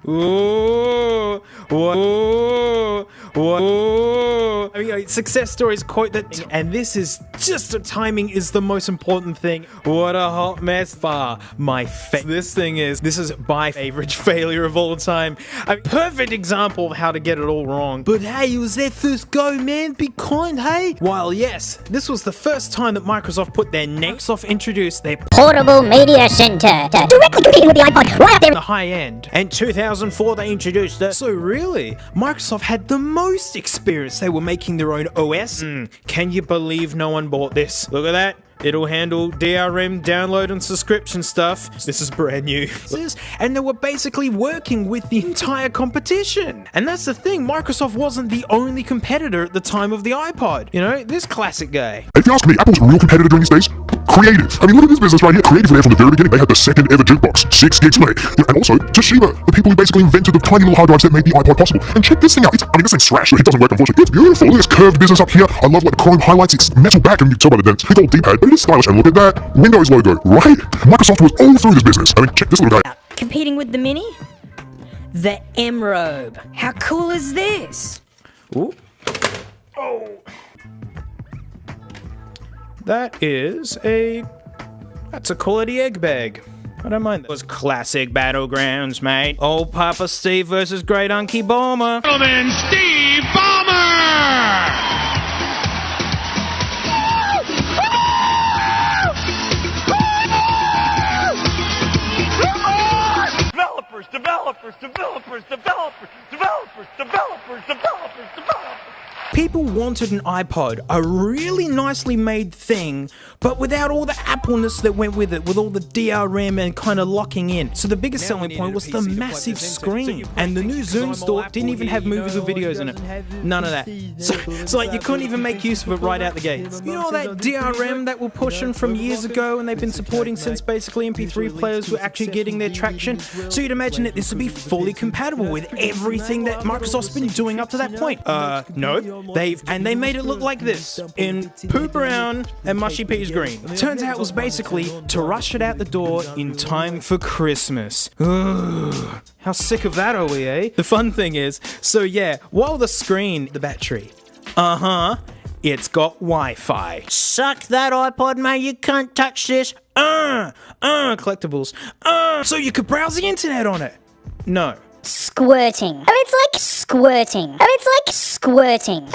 Ooh, whoa, whoa. I mean, success stories quote that, and this is just the timing is the most important thing. What a hot mess. Far my this is my favorite failure of all time. A perfect example of how to get it all wrong. But hey, it was their first go, man. Be kind, hey? While yes, this was the first time that Microsoft put their Microsoft introduced their portable media center, directly competing with the iPod right up there. The high end. And 2004 they introduced it. So really, Microsoft had the most experience. They were making their own OS. Can you believe no one bought this? Look at that. It'll handle DRM, download and subscription stuff. This is brand new. And they were basically working with the entire competition. And that's the thing, Microsoft wasn't the only competitor at the time of the iPod. You know, this classic guy. If you ask me, Apple's real competitor during these days, Creative. I mean, look at this business right here. Creative there from the very beginning. They had the second ever jukebox, 6 gigs late. And also, Toshiba, the people who basically invented the tiny little hard drives that made the iPod possible. And check this thing out. This thing's thrashed. It doesn't work, unfortunately. It's beautiful. Look at this curved business up here. I love like the chrome highlights. It's metal back, and you can tell by the dents. Big old D-pad, but it is stylish. And look at that Windows logo, right? Microsoft was all through this business. I mean, check this little guy. Competing with the Mini? The M-Robe. How cool is this? Ooh. Oh. That's a quality egg bag. I don't mind that. It was classic battlegrounds, mate. Old Papa Steve versus Great Unky Bomber. Gentlemen, Steve Ballmer! Developers. People wanted an iPod, a really nicely made thing, but without all the Appleness that went with it, with all the DRM and kind of locking in. So the biggest selling point was the massive screen. And the new Zune store didn't even have movies or videos in it. None of that. So like you couldn't even make use of it right out the gate. You know all that DRM that we're pushing from years ago and they've been supporting since basically MP3 players were actually getting their traction? So you'd imagine that this would be fully compatible with everything that Microsoft's been doing up to that point. No. They made it look like this in poo brown and mushy peas green. Turns out it was basically to rush it out the door in time for Christmas. Ugh, how sick of that are we, eh? The fun thing is, so yeah, while the screen, the battery, it's got Wi-Fi. Suck that iPod, mate, you can't touch this. Collectibles. So you could browse the internet on it. No. Squirting. It's like squirting. It's like squirting.